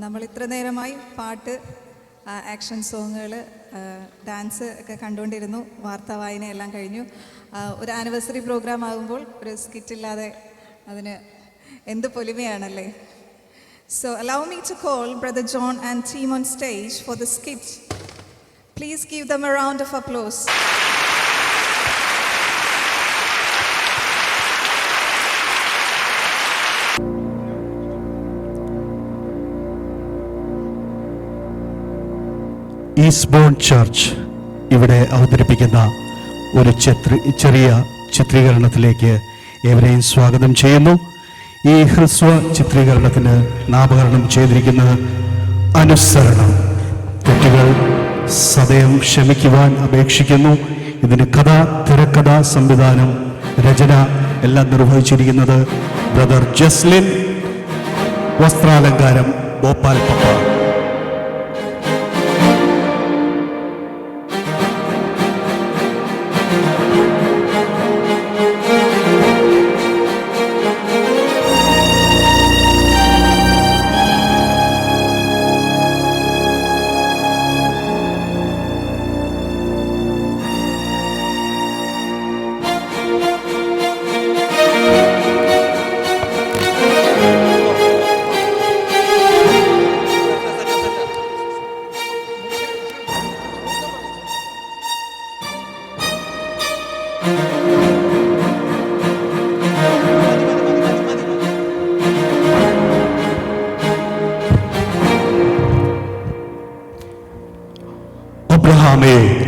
നമ്മൾ ഇത്ര നേരമായി പാട്ട്, ആക്ഷൻ സോങ്ങുകൾ, ഡാൻസ് ഒക്കെ കണ്ടുകൊണ്ടിരുന്നു. വാർത്താ വായന എല്ലാം കഴിഞ്ഞു. ഒരു ആനിവേഴ്സറി പ്രോഗ്രാം ആകുമ്പോൾ ഒരു സ്കിറ്റില്ലാതെ അതിന് എന്ത് പൊലിമയാണല്ലേ. So allow me to call Brother John and team on stage for the skit. Please give them a round of applause. Eastbourne church ഇവിടെ അവതരിപ്പിക്കുന്ന ഒരു ചെറിയ ചിത്രീകരണത്തിലേക്ക് ഏവരെയും സ്വാഗതം ചെയ്യുന്നു. ഈ ഹ്രസ്വ ചിത്രീകരണത്തിന് നാമകരണം ചെയ്തിരിക്കുന്നത് അനുസരണം. തെറ്റുകൾ സദയം ക്ഷമിക്കുവാൻ അപേക്ഷിക്കുന്നു. ഇതിന് കഥ, തിരക്കഥ, സംവിധാനം, രചന എല്ലാം നിർവഹിച്ചിരിക്കുന്നത് ബ്രദർ ജസ്ലിൻ. വസ്ത്രാലങ്കാരം ഭോപ്പാൽ പപ്പ.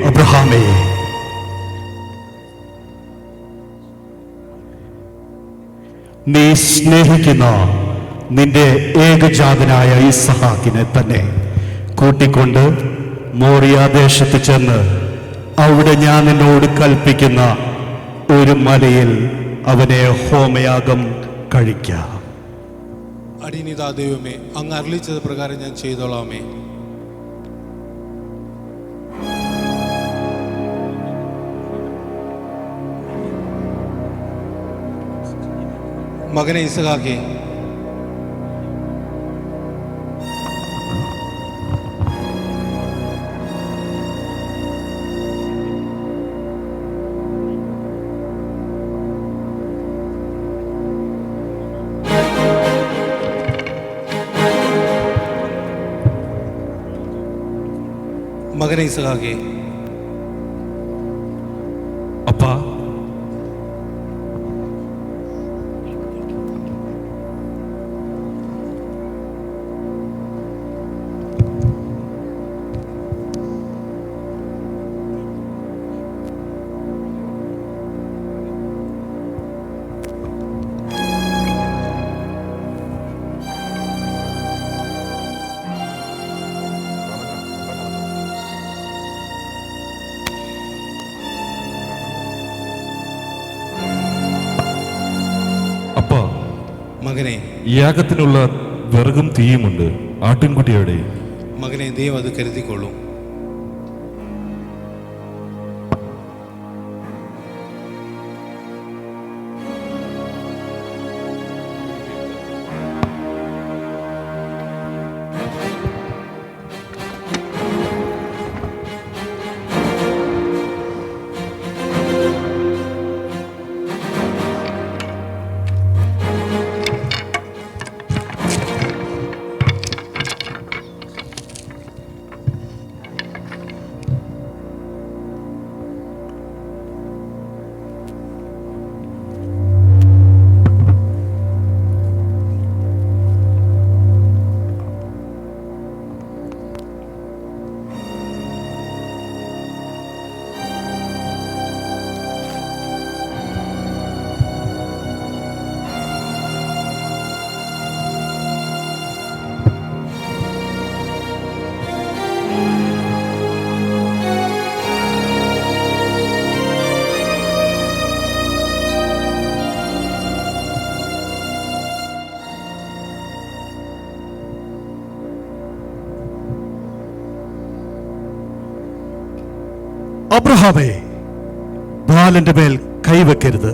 അബ്രഹാമേ, നീ സ്നേഹിക്കുന്ന നിന്റെ ഏകജാതനായ ഇസ്ഹാക്കിനെ തന്നെ കൂട്ടിക്കൊണ്ട് മോറിയ ദേശത്ത് ചെന്ന് അവിടെ ഞാൻ നിന്നോട് കൽപ്പിക്കുന്ന ഒരു മലയിൽ അവനെ ഹോമയാഗം കഴിക്കാം. അടിയനിതാ ദൈവമേ, അങ്ങ് അരുളിച്ചത് പ്രകാരം ഞാൻ ചെയ്തോളാമേ. മകനെ ഇസഹാക്കേ, മകനെ ഇസഹാക്കേ. അപ്പാ, മകനെ, യാഗത്തിനുള്ള വിറകും തീയുമുണ്ട്. ആട്ടിൻകുട്ടിയുടെ മകനെ, ദൈവം അത് കരുതിക്കൊള്ളും. അബ്രഹാമേ, ബാലന്റെ മേൽ കൈവെക്കരുത്.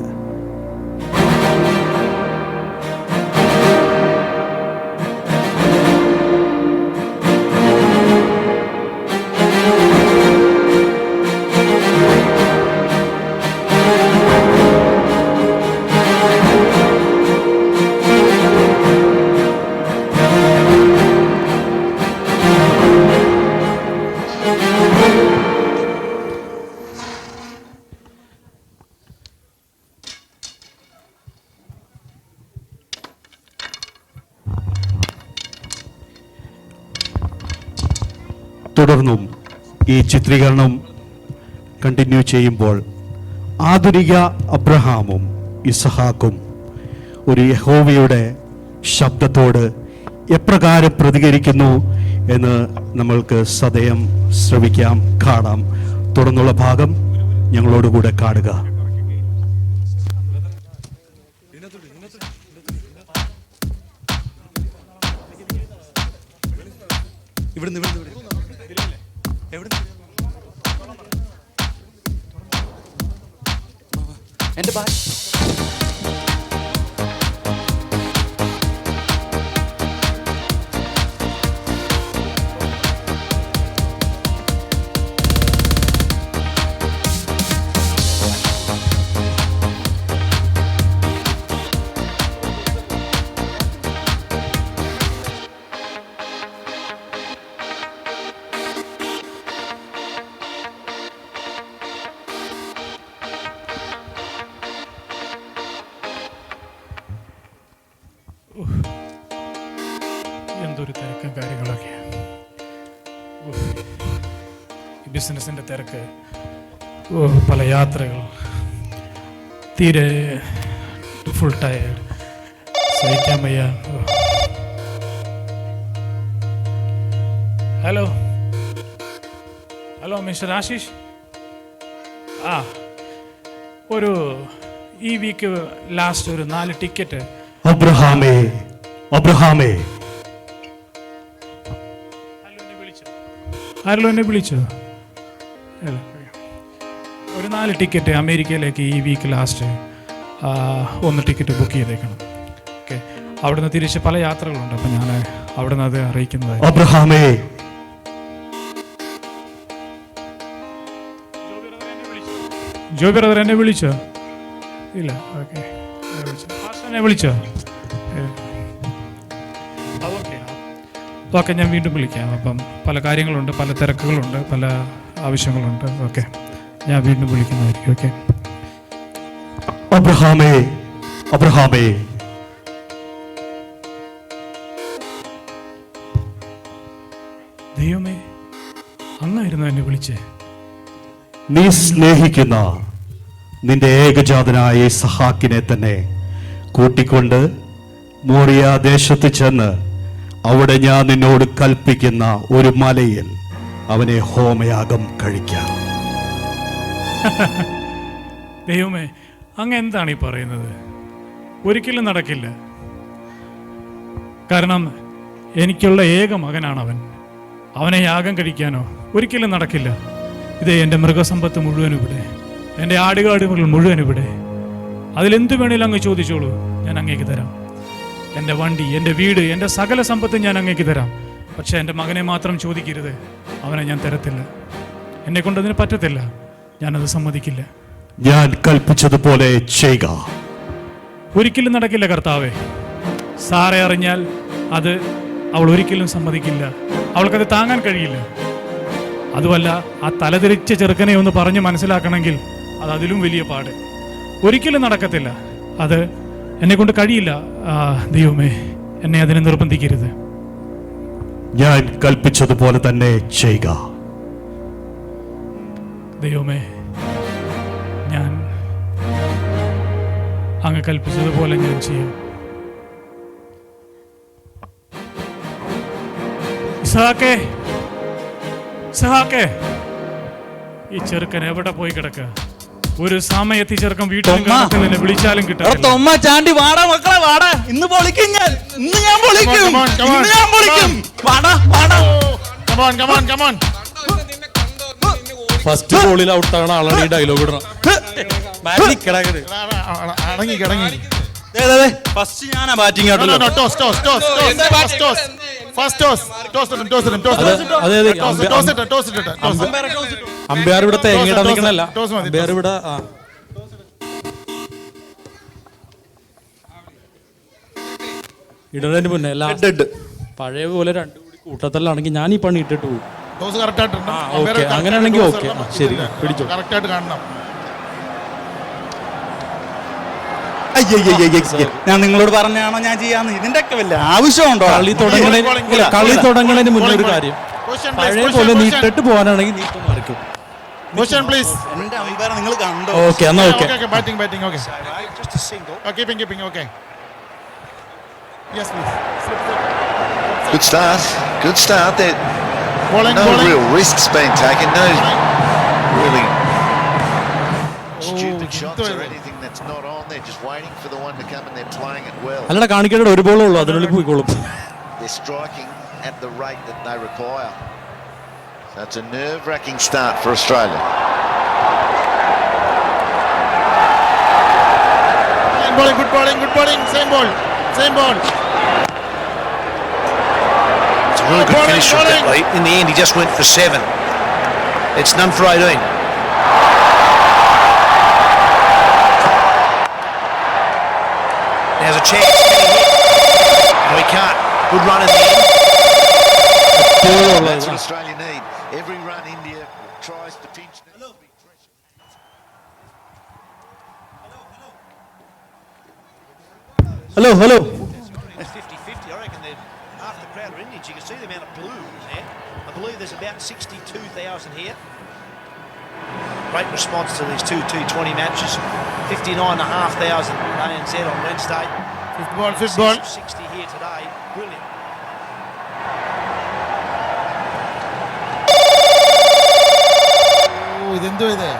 തുടർന്നും ഈ ചിത്രീകരണം കണ്ടിന്യൂ ചെയ്യുമ്പോൾ ആധുനിക അബ്രഹാമും ഇസഹാക്കും ഒരു യഹോവയുടെ ശബ്ദത്തോട് എപ്രകാരം പ്രതികരിക്കുന്നു എന്ന് നമ്മൾക്ക് സദയം ശ്രവിക്കാം, കാണാം. തുടർന്നുള്ള ഭാഗം ഞങ്ങളോടുകൂടെ കാണുക. എന്റെ ബാഗ് എന്തൊരു തിരക്കും കാര്യങ്ങളൊക്കെയാണ്. ഈ ബിസിനസ്സിൻ്റെ തിരക്ക്, പല യാത്രകൾ, തീരെ ഫുൾ ടയേർഡ്, സഹിക്കാൻ വയ്യ. ഹലോ ഹലോ മിസ്റ്റർ ആശിഷ്, ഒരു ഈ വീക്ക് ലാസ്റ്റ് ഒരു 4 ടിക്കറ്റ്. അബ്രഹാമേ, അബ്രഹാമേ, ആരെങ്കിലും എന്നെ വിളിച്ചോ? ഒരു 4 ടിക്കറ്റ് അമേരിക്കയിലേക്ക് ഈ വീക്ക് ലാസ്റ്റ് 1 ടിക്കറ്റ് ബുക്ക് ചെയ്തേക്കണം. ഓക്കെ, അവിടുന്ന് തിരിച്ച് പല യാത്രകളുണ്ട്, അപ്പം ഞാൻ അവിടുന്ന് അത് അറിയിക്കുന്നത്. അബ്രഹാമേ, ജോ ബ്രദർ എന്നെ വിളിച്ചോ? ഇല്ല. ഓക്കെ, എന്നെ വിളിച്ചോ? ഓക്കെ, ഞാൻ വീണ്ടും വിളിക്കാം. അപ്പം പല കാര്യങ്ങളുണ്ട്, പല തിരക്കുകളുണ്ട്, പല ആവശ്യങ്ങളുണ്ട്. ഓക്കെ, ഞാൻ വീണ്ടും വിളിക്കുന്നതായിരിക്കും. ഓക്കെ. അബ്രഹാമേ, അബ്രഹാമേ, ദൈവമേ, അങ്ങായിരുന്നു എന്നെ വിളിച്ചേ. നീ സ്നേഹിക്കുന്ന നിന്റെ ഏകജാതനായ ഇസഹാക്കിനെ തന്നെ കൂട്ടിക്കൊണ്ട് മോറിയ ദേശത്ത് ചെന്ന് അവിടെ ഞാൻ നിന്നോട് കൽപ്പിക്കുന്ന ഒരു മലയിൽ അവനെ ഹോമയാഗം കഴിക്കാം. ദൈവമേ, അങ്ങ് എന്താണ് ഈ പറയുന്നത്? ഒരിക്കലും നടക്കില്ല. കാരണം എനിക്കുള്ള ഏക മകനാണ് അവൻ. അവനെ യാഗം കഴിക്കാനോ ഒരിക്കലും നടക്കില്ല. ഇതേ എൻ്റെ മൃഗസമ്പത്ത് മുഴുവൻ ഇവിടെ, എൻ്റെ ആടുകാടുകൾ മുഴുവൻ ഇവിടെ. അതിലെന്ത് വേണേലും അങ്ങ് ചോദിച്ചോളൂ, ഞാൻ അങ്ങേക്ക് തരാം. എൻ്റെ വണ്ടി, എൻ്റെ വീട്, എൻ്റെ സകല സമ്പത്തും ഞാൻ അങ്ങേക്ക് തരാം. പക്ഷേ എൻ്റെ മകനെ മാത്രം ചോദിക്കരുത്, അവനെ ഞാൻ തരത്തില്ല. എന്നെ കൊണ്ടതിന് പറ്റത്തില്ല, ഞാനത് സമ്മതിക്കില്ല. ഞാൻ കൽപ്പിച്ചതുപോലെ ചെയ്യുക. ഒരിക്കലും നടക്കില്ല കർത്താവേ. സാറെ അറിഞ്ഞാൽ അത് അവൾ ഒരിക്കലും സമ്മതിക്കില്ല. അവൾക്കത് താങ്ങാൻ കഴിയില്ല. അതുമല്ല, ആ തലതിരിച്ച ചെറുക്കനെ ഒന്ന് പറഞ്ഞ് മനസ്സിലാക്കണമെങ്കിൽ അത് അതിലും വലിയ പാട്. ഒരിക്കലും നടക്കത്തില്ല. അത് എന്നെ കൊണ്ട് കഴിയില്ല. ദൈവമേ, എന്നെ അതിനെ നിർബന്ധിക്കരുത്. ഞാൻ കൽപ്പിച്ചതുപോലെ തന്നെ ചെയ്യുക. ദൈവമേ, ഞാൻ അങ്ങ് കൽപ്പിച്ചതുപോലെ ഞാൻ ചെയ്യും. ഇസഹാക്കേ, ഇസഹാക്കേ, ഈ ചെറുക്കൻ എവിടെ പോയി കിടക്കുക? ഒരു സമയത്ത് ഈ ചെറുക്കൻ വീട്ടിൽ എന്നെ വിളിച്ചാലും കിട്ടും. ചാണ്ടി വാടാ മക്കളെ, വാടാ. ഇന്ന് പൊളിക്കും ഞാൻ, ഇന്ന് ഞാൻ പൊളിക്കും, ഇന്ന് ഞാൻ പൊളിക്കും. വാടാ, വാടാ. ഫസ്റ്റ് ബോളിൽ ഔട്ടാണ് ആളാണ് ഈ ഡയലോഗ് ഇടണം. ഫസ്റ്റ് ഞാനാ ബാറ്റിംഗ് ആട്ടല്ലോ. അമ്പയർ ഇവിടെ തേങ്ങയിടാൻ നിൽക്കണല്ല. അമ്പയർ ഇവിടെ ഇടണതിന് മുന്നേ പഴയ പോലെ 2 കൂടി കൂട്ടത്തല്ലാണെങ്കിൽ ഞാൻ ഈ പണി ഇട്ടിട്ട് പോകും. ഓക്കെ, അങ്ങനെയാണെങ്കിൽ ഓക്കെ, ശരി, പിടിച്ചോ. ഞാൻ നിങ്ങളോട് പറഞ്ഞാണോ ഞാൻ ചെയ്യാന്ന്? ഇതിന്റെ ഒക്കെ വല്ല ആവശ്യമുണ്ടോ? കളി തുടങ്ങണതിന് മുന്നേ ഒരു കാര്യം, പഴയ പോലെ നീട്ടിട്ട് പോകാനാണെങ്കിൽ നീട്ട് മറിക്കും. Question, please. എന്റെ അമ്പയർ നിങ്ങൾ കണ്ടോ? ഓക്കെ എന്നാ okay. Okay, batting. Okay. Just a single. Keeping. Okay. Yes, please. Good start. There. Bowling. Real risks being taken. No really stupid shots or anything that's not on. They're just waiting for the one to come and they're playing it well. അല്ലടാ കാണിക്കേണ്ട ഒരു ബോളേ ഉള്ളൂ, അതിനുള്ളിൽ പോയിക്കോളും. They're striking at the rate that they require. So it's a nerve-wracking start for Australia. Good bowling. Same ball. It's a really good finish from Bentley. In the end, he just went for 7. It's none for 18. There's a chance. No, he can't. Good run in the end. That's what Australia need. Every run India tries to pinch. Hello 50-50. I reckon they're half the crowd are Indians. You can see the amount of blue there. I believe there's about 62,000 here. Great response to these two T20 matches. 59,500 ANZ on Wednesday. Fifth ball. 60 here today. Brilliant. ഇതെന്തോ ഇത്?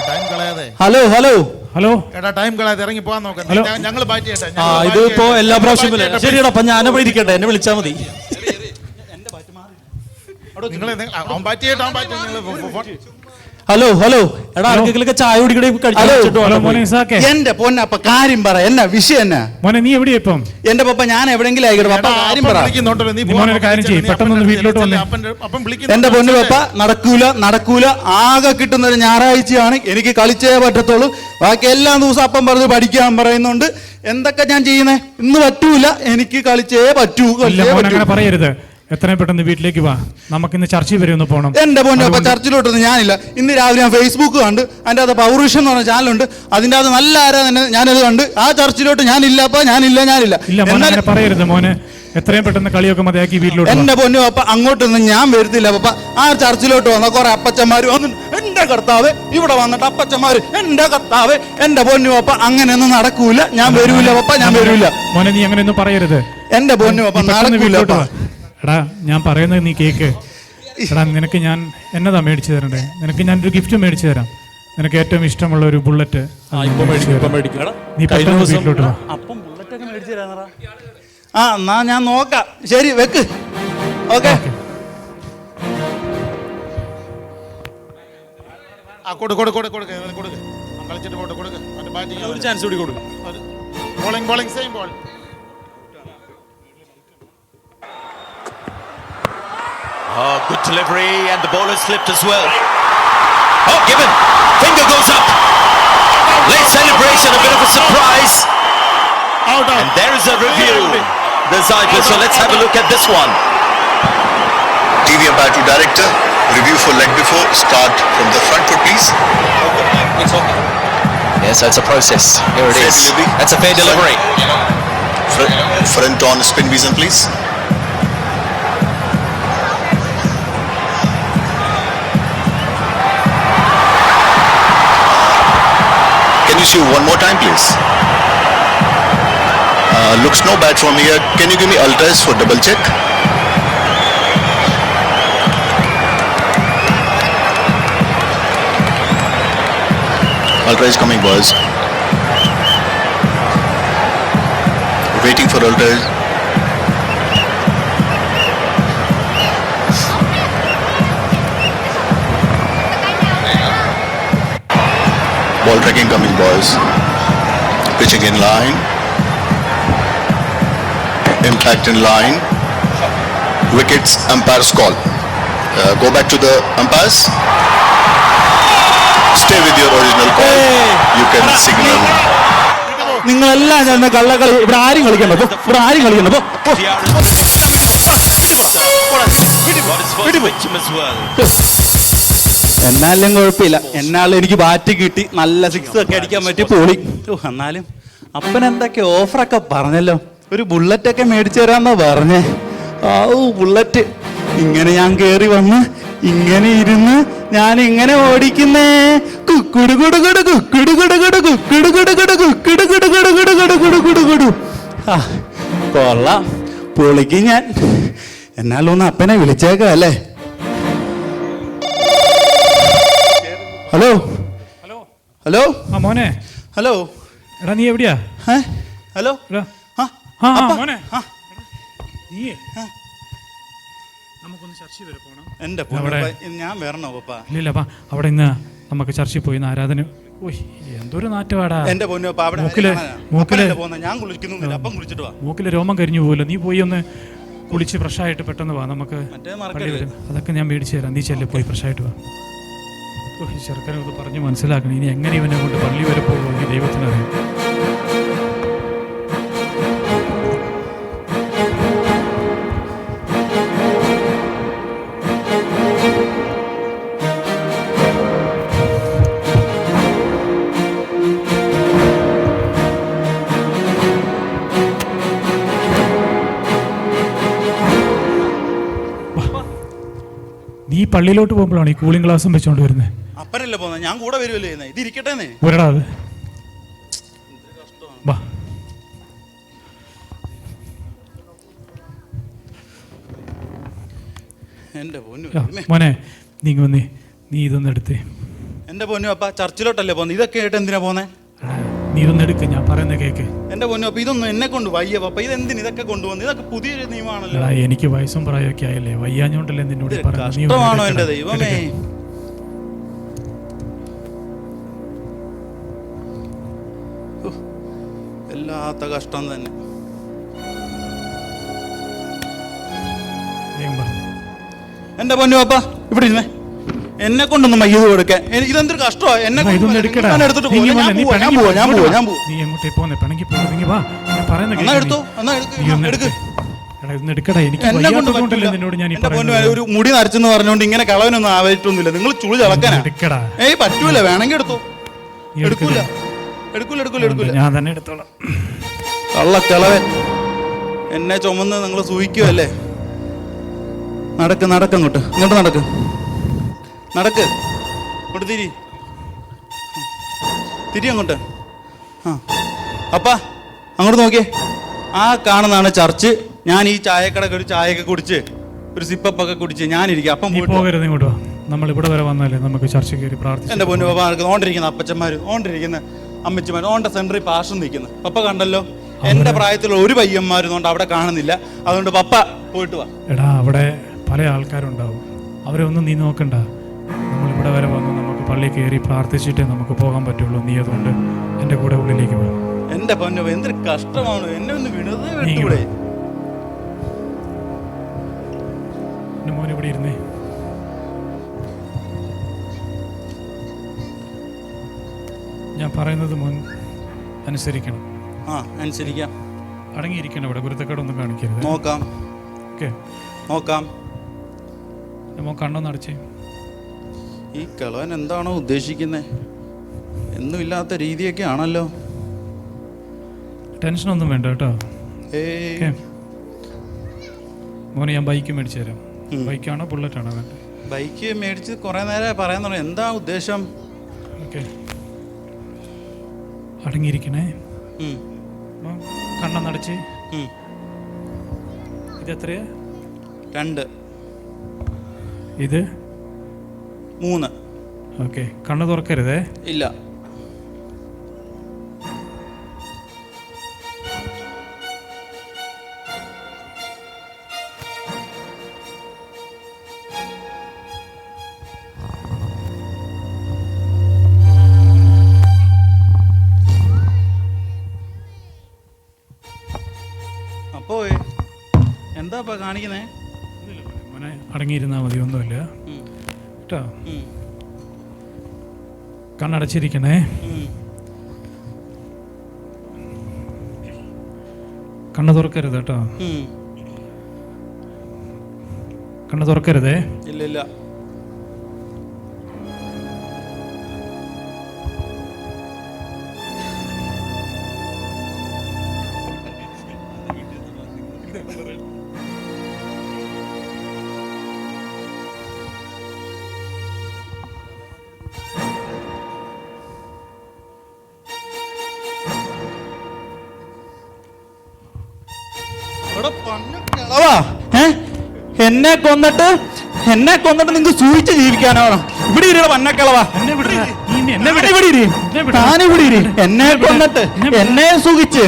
Time കളയാതെ. Hello എടാ time കളയാതെ ഇറങ്ങി പോകാൻ നോക്കാം. Hello. ഞങ്ങൾ bat ചെയ്യട്ടെ. ഇതിപ്പോ എല്ലാ പ്രാവശ്യം ശരിയടാ, അപ്പൊ ഞാൻ ഇവിടെ ഇരിക്കട്ടെ, എന്നെ വിളിച്ചാൽ മതി. അവൻ ബാറ്റ് ചെയ്യട്ടെ. ഹലോ എടാ ആർക്കെങ്കിലൊക്കെ ചായ കുടിക്കണേ ഹലോ മോനെ ഇസാക്കെ. എന്റെ പൊന്നപ്പ കാര്യം പറ, എന്നാ വിഷയം എന്നാ? മോനെ നീ എവിടെയാ ഇപ്പം? എന്റെ പപ്പ ഞാൻ എവിടെങ്കിലും ആയിക്കോട്ടെ, പപ്പ കാര്യം പറ. നീ മോനെ ഒരു കാര്യം ചെയ്യ്, പെട്ടെന്ന് വീട്ടിലോട്ട് വന്നേ. എന്റെ പൊന്നു പപ്പ നടക്കൂല. ആകെ കിട്ടുന്ന ഒരു ഞായറാഴ്ചയാണ് എനിക്ക് കളിച്ചേ പറ്റത്തുള്ളൂ. ബാക്കി എല്ലാ ദിവസവും അപ്പം പറഞ്ഞ് പഠിക്കാൻ പറയുന്നുണ്ട്. എന്തൊക്കെ ഞാൻ ചെയ്യുന്നേ? ഇന്ന് പറ്റൂല, എനിക്ക് കളിച്ചേ പറ്റൂ. അങ്ങനെ പറയരുത്. എത്രയും പെട്ടെന്ന് വീട്ടിലേക്ക് വാ, നമുക്കിന്ന് ചർച്ചയിൽ വരെ ഒന്ന് പോകണം. എന്റെ പൊന്നു അപ്പൊ ചർച്ചിലോട്ടൊന്നും ഞാനില്ല. ഇന്ന് രാവിലെ ഞാൻ ഫേസ്ബുക്ക് കണ്ട്, അതിന്റെ അത് പൗരുഷം എന്ന് പറഞ്ഞ ചാനലുണ്ട്, അതിന്റെ അത് നല്ല ആരാധന ഞാനത് കണ്ട്. ആ ചർച്ചിലോട്ട് ഞാനില്ല. ഇല്ല മോനെ അങ്ങനെ പറയരുത് മോനെ. എത്രയും പെട്ടെന്ന് കളിയൊക്കെ മതിയാക്കി വീട്ടിലോട്ട് എന്റെ പൊന്നു പപ്പ അങ്ങോട്ടൊന്നും ഞാൻ വരുത്തില്ല പപ്പ. ആ ചർച്ചിലോട്ട് വന്ന കുറെ അപ്പച്ചന്മാര് വന്നു, എന്റെ കർത്താവ് ഇവിടെ വന്നിട്ട് അപ്പച്ചന്മാര്, എന്റെ കർത്താവ്, എന്റെ പൊന്നു പപ്പ അങ്ങനെയൊന്നും നടക്കൂല. ഞാൻ വരൂല പപ്പ, ഞാൻ വരൂല. മോനെ നീ അങ്ങനെയൊന്നും പറയരുത്. എന്റെ പൊന്നു പപ്പ നടക്കൂല. എടാ ഞാൻ പറയുന്നത് നീ കേക്ക്. എടാ നിനക്ക് ഞാൻ എന്നതാ മേടിച്ചു തരണ്ടേ? നിനക്ക് ഞാനൊരു ഗിഫ്റ്റ് മേടിച്ചു തരാം. നിനക്ക് ഏറ്റവും ഇഷ്ടമുള്ള ഒരു ബുള്ളറ്റ്. നീ പെട്ടെന്ന് വീട്ടിലോട്ട് വാ. ആ എന്നാ ഞാൻ നോക്കാം. ശരി വെക്ക്. ഓക്കെ. കളിച്ചിട്ട് കൊടുക്ക്. ഒരു ചാൻസ് കൂടി കൊടുക്കും. Bowling same ball. Oh, good delivery, and the ball has slipped as well. Oh, given. Finger goes up. Late celebration, a bit of a surprise. Out. And there is a review. The Zyklus. So let's have a look at this one. TV battle director, review for leg before. Start from the front foot, please. It's okay. Yes, that's a process. Here it is. That's a fair delivery. Front on spin vision, please. Can you see one more time, please? Looks no bad from here. Can you give me ultras for double check? Ultra is coming, boys. Waiting for ultras. Ball tracking coming, boys. Pitching in line. Impact in line. Wickets, umpire's call. Go back to the umpires. Stay with your original call. You can signal. നിങ്ങളെല്ലാം ഞാൻ കള്ളക്കളി. ഇവിടെ ആരും കളിക്കണ്ട. എന്നാലും കുഴപ്പമില്ല. എന്നാലും എനിക്ക് ബാറ്റ് കിട്ടി, നല്ല സിക്സ് ഒക്കെ അടിക്കാൻ പറ്റി, പൊളി. എന്നാലും അപ്പൻ എന്തൊക്കെ ഓഫറൊക്കെ പറഞ്ഞല്ലോ. ഒരു ബുള്ളറ്റൊക്കെ മേടിച്ചു തരാന്നാ പറഞ്ഞേ. ബുള്ളറ്റ് ഇങ്ങനെ ഞാൻ കേറി വന്ന് ഇങ്ങനെ ഇരുന്ന് ഞാൻ ഇങ്ങനെ ഓടിക്കുന്നേ. കുക്കുടുകുടുകുടു കുക്കുടുകുടുകുടു കുക്കുടുകുടുകുടു കുക്കുടുകുടുകുടുകുടുകുടുകുടുകുടു. കൊള്ളാം, പൊളിക്ക് ഞാൻ. എന്നാലും ഒന്ന് അപ്പനെ വിളിച്ചേക്കാം അല്ലേ? ഹലോ ഹലോ ഹലോ ആ മോനെ. ഹലോ എടാ നീ എവിടെയാ? ഹലോ എടാ ആ ആ അപ്പ. മോനെ ആ, നീയേ നമുക്കൊന്ന് ചർച്ച വരെ പോകണം. എന്റെ അവിടെ ഞാൻ വരണോ പപ്പ? ഇല്ല അവിടെ ഇന്ന് നമുക്ക് ചർച്ചയിൽ പോയി ആരാധന. ഓയ് എന്തൊരു നാറ്റവാടാ എന്റെ പൊന്നു പപ്പ, അവിടെ മൂക്കില് ഞാൻ കുളിക്കുന്നില്ല. അപ്പം കുളിച്ചിട്ട് വാ. മൂക്കില് രോമം കരിഞ്ഞു പോകില്ല. നീ പോയി ഒന്ന് കുളിച്ച് ഫ്രഷായിട്ട് പെട്ടെന്ന് വാ. നമുക്ക് മറ്റേ പള്ളി മറക്കരുത്. വരും. അതൊക്കെ ഞാൻ മേടിച്ചു തരാം. നീ ചെല്ല്, പോയി ഫ്രഷായിട്ട് വാ. ഈ ചെറുക്കനെ ഒന്ന് പറഞ്ഞ് മനസ്സിലാക്കണം. ഇനി എങ്ങനെ ഇവനെ കൊണ്ട് പള്ളി വരെ പോകുമോ ഈ ദൈവത്തിനറിയാം. നീ പള്ളിയിലോട്ട് പോകുമ്പോഴാണ് ഈ കൂളിംഗ് ഗ്ലാസും വെച്ചോണ്ട് വരുന്നത്. അപ്പനല്ലേ പോന്നെ, ഞാൻ കൂടെ വരുമല്ലേ ചെയ്യുന്നത്. ഇത് ഇരിക്കട്ടെ. ഒരടാ അത് വാ. എന്റെ പൊന്നു മോനെ നീ വന്നേ, നീ ഇതൊന്ന് എടുത്തേ. എന്റെ പൊന്നു അപ്പ, ചർച്ചിലോട്ടല്ലേ പോന്നെ? ഇതൊക്കെ ആയിട്ട് എന്തിനാ പോന്നെ? നീ ഇതൊന്ന് എടുക്ക്, ഞാൻ പറയുന്ന കേക്ക്. എന്റെ പൊന്നു അപ്പൊ ഇതൊന്നും എന്നെ കൊണ്ട് വയ്യ പപ്പ. ഇതെന്തിന് ഇതൊക്കെ കൊണ്ടുവന്നു? ഇതൊക്കെ പുതിയൊരു നിയമമാണല്ലോ. എനിക്ക് വയസ്സും പ്രായമൊക്കെ ആയല്ലേ, വയ്യാഞ്ഞോണ്ടല്ലേ നിന്നോട് കഷ്ടമാണോ എന്റെ ദൈവമേ. എല്ലാത്ത കഷ്ടം തന്നെ. എന്റെ പൊന്നു പപ്പ ഇവിടെ ഇരുന്നേ. എന്നെ കൊണ്ടൊന്നും മയ്യത് കൊടുക്കാൻ ഇതെന്തൊരു കഷ്ടമാ. എന്നെ നീ എങ്ങോട്ടേ പോന്നെ? പിണങ്ങി പോകുന്നെങ്കി വാ, ഞാൻ പറയുന്ന ഒരു മുടി നരച്ചെന്ന് പറഞ്ഞോണ്ട് ഇങ്ങനെ കളവനൊന്നും ആവശ്യമൊന്നുമില്ല. നിങ്ങൾ ചുളി ചളക്കാനാ. പറ്റൂല, വേണമെങ്കിൽ എടുത്തോ. എടുക്കൂല. ഞാൻ തന്നെ എടുത്തോളാം. കള്ളക്കിളവൻ എന്നെ ചുമന്ന് നിങ്ങൾ സൂഹിക്കുവല്ലേ. നടക്ക് അങ്ങോട്ട് നടക്ക് അങ്ങോട്ട് തിരി അങ്ങോട്ട്. അപ്പ അങ്ങോട്ട് നോക്കിയേ. ആ കാണുന്നതാണ് ചർച്ച്. ഞാൻ ഈ ചായക്കടക്ക് ഒരു ചായയൊക്കെ കുടിച്ച് ഒരു സിപ്പൊക്കെ കുടിച്ച് ഞാനിരിക്കും. അപ്പം പോകരുത്, ഇങ്ങോട്ട് വാ. നമ്മൾ ഇവിടെ വരെ വന്നാലേ നമുക്ക് ചർച്ച കയറി പ്രാർത്ഥിച്ചു. എന്റെ പൊന്നു പപ്പ, ഓണ്ടിരിക്കുന്ന അപ്പച്ചന്മാര്, ഓണ്ടിരിക്കുന്ന അമ്മച്ചിമാർ, ഓണ്ട സെന്ററിൽ പാഷൻ നിൽക്കുന്നു. പപ്പ കണ്ടല്ലോ, എന്റെ പ്രായത്തിലുള്ള ഒരു പയ്യന്മാരുന്നോണ്ട് അവിടെ കാണുന്നില്ല. അതുകൊണ്ട് പപ്പ പോയിട്ട് വാ. എടാ അവിടെ പല ആൾക്കാരുണ്ടാവും, അവരെ ഒന്നും നീ നോക്കണ്ട. നമ്മൾ ഇവിടെ വരെ വന്ന് നമുക്ക് പള്ളി കയറി പ്രാർത്ഥിച്ചിട്ടേ നമുക്ക് പോകാൻ പറ്റുള്ളൂ. നീ അതുകൊണ്ട് എൻ്റെ കൂടെ ഉള്ളിലേക്ക് പോകും. എന്റെ പൊന്നു എന്തൊരു കഷ്ടമാണ്. എന്നെ ഒന്ന് വിടുതൂടെ? എൻ്റെ മോൻ ഇവിടെ ഇരുന്നേ. ഞാൻ പറയുന്നത് മോൻ അനുസരിക്കണം. അനുസരിക്കാം. അടങ്ങിയിരിക്കണം. ഇവിടെ ഗുരുത്തക്കേടൊന്നും കാണിക്കരുത്. നോക്കാം. മോൻ കണ്ണൊന്ന് അടച്ചേ. ഈ കളവൻ എന്താണോ ഉദ്ദേശിക്കുന്നത്? എന്നുമില്ലാത്ത രീതിയൊക്കെ ആണല്ലോ. ടെൻഷനൊന്നും വേണ്ട കേട്ടോ. മോനെ ഞാൻ ബൈക്ക് മേടിച്ചു തരാം. ബൈക്കാണോ ബുള്ളറ്റാണോ വേണ്ടത്? ബൈക്ക് മേടിച്ച് കുറെ നേരം പറയാൻ തുടങ്ങി. എന്താ ഉദ്ദേശം? ഓക്കെ, അടങ്ങിയിരിക്കണേ. കണ്ണൊന്നടച്ച്. ഇത് എത്രയാ? 2. ഇത് 3. ഓക്കെ, കണ്ണ് തുറക്കരുതേ. ഇല്ല. അപ്പോ എന്താ കാണിക്കുന്നേ? മോനെ അടങ്ങിയിരുന്നാ മതി, ഒന്നുമില്ല കേട്ടോ. കണ്ണടച്ചിരിക്കണേ. കണ്ണ് തുറക്കരുത് കേട്ടോ. കണ്ണ് തുറക്കരുതേ. ഇല്ല. എടാ പന്നക്കിളവാ, എന്നെ കൊന്നിട്ട് നിങ്ങൾക്ക് സൂക്ഷിച്ച് ജീവിക്കാനാണോ? ഇവിടെ ഇരിയുടെ പന്നക്കിളവാ, താനിവിടെ ഇരി. എന്നെ കൊന്നിട്ട് എന്നെ സുഖിച്ച്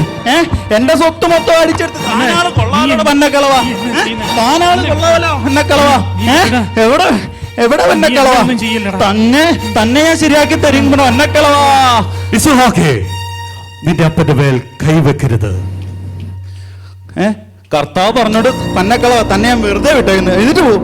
എന്റെ സ്വത്ത് മൊത്തം അടിച്ചെടുത്ത് താനാള് കൊള്ളാലോ പന്നക്കിളവാ, താനാള് കൊള്ളാലോ പന്നക്കിളവാ. എവിടെ പന്നക്കിളവാ? തന്നെ ഞാൻ ശരിയാക്കി തരും പന്നക്കിളവാ. ഇസ്ഹാക്കേ, നിന്റെ അപ്പന്റെ മേൽ കൈവെക്കരുത്. കർത്താവ് പറഞ്ഞോട് പന്നക്കളവാ, തന്നെ ഞാൻ വെറുതെ വിട്ടേക്കുന്നത്. എഴുതിട്ട് പോകും.